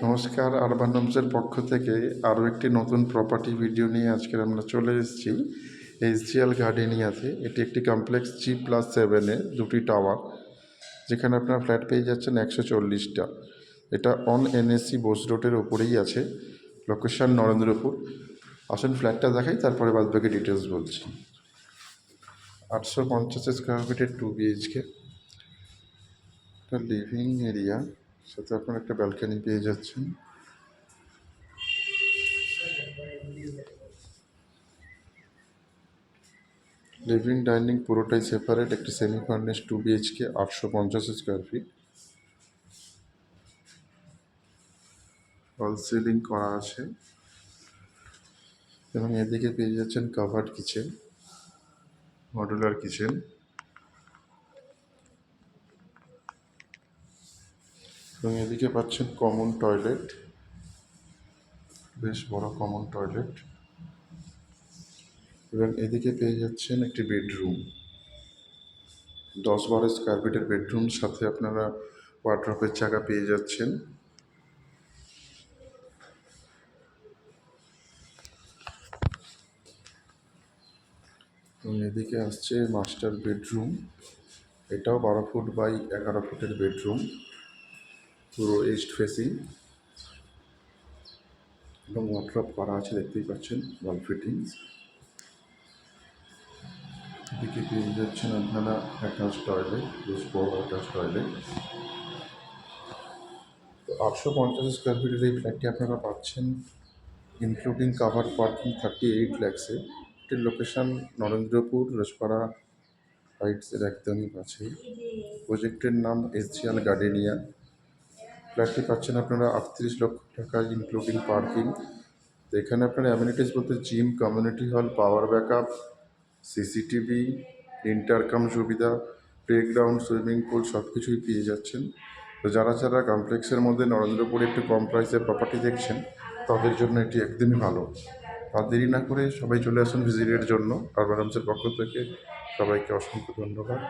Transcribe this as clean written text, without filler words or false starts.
নমস্কার, আরবান হোমসের পক্ষ থেকে আরও একটি নতুন প্রপার্টি ভিডিও নিয়ে আজকে আমরা চলে এসেছি এসজিএল গার্ডেনিয়াতে। এটি একটি কমপ্লেক্স G+7-এ দুটি টাওয়ার, যেখানে আপনার ফ্ল্যাট পেয়ে যাচ্ছেন 140টা। এটা অন এনএসসি বোস রোডের ওপরেই আছে, লোকেশন নরেন্দ্রপুর। আসুন ফ্ল্যাটটা দেখাই, তারপরে বাদবাকি ডিটেলস বলছি। 850 স্কোয়ার ফিটের 2 BHK, একটা লিভিং এরিয়া, সাথে আপনার একটা ব্যালকনি পেয়ে যাচ্ছেন। লিভিং ডাইনিং পুরোটাই সেপারেট, একটি semi furnish 2 BHK 850 square feet, fall ceiling করা আছে। এবং এদিকে পেয়ে যাচ্ছেন কাভার্ড কিচেন, মডুলার কিচেন। এবং এদিকে পাচ্ছেন কমন টয়লেট, বেশ বড় কমন টয়লেট। এবং এদিকে পেয়ে যাচ্ছেন একটি বেডরুম, 10-12 স্কোয়ার ফিটের বেডরুম, সাথে আপনারা ওয়ার্ড্রপের জায়গা পেয়ে যাচ্ছেন। এবং এদিকে আসছে মাস্টার বেডরুম, এটাও 12 ফুট বাই 11 ফুটের বেডরুম, পুরো ইস্ট ফেসিং। এবং ওয়ার্ড্রপ করা আছে, দেখতেই পাচ্ছেন, ওয়াল ফিটিংস। এদিকে পেয়ে যাচ্ছেন আপনারা অ্যাটাচ টয়লেট, বেশ বড় অ্যাটাচ টয়লেট। তো 850 স্কোয়ার ফিটের এই ফ্ল্যাটটি আপনারা পাচ্ছেন ইনক্লুডিং কাভার পার্কিং 38 lakhs-এ। এটির লোকেশান নরেন্দ্রপুর রসপাড়া হাইটসের একদমই কাছেই। প্রজেক্টের নাম এসজিএল গার্ডেনিয়া। ফ্ল্যাটটি পাচ্ছেন আপনারা 38 লক্ষ টাকায় ইনক্লুডিং পার্কিং। তো এখানে আপনারা অ্যামিনিটিস বলতে gym, community hall, power backup, CCTV, ইন্টারকাম সুবিধা, প্লেগ্রাউন্ড, সুইমিং পুল সব কিছুই পেয়ে যাচ্ছেন। তো যারা কমপ্লেক্সের মধ্যে নরেন্দ্রপুরে একটু কম প্রাইসে প্রপার্টি দেখছেন, তাদের জন্য এটি একদমই ভালো। আর দেরি না করে সবাই চলে আসুন ভিজিটের জন্য। আরবান হোমসের পক্ষ থেকে সবাইকে অসংখ্য ধন্যবাদ।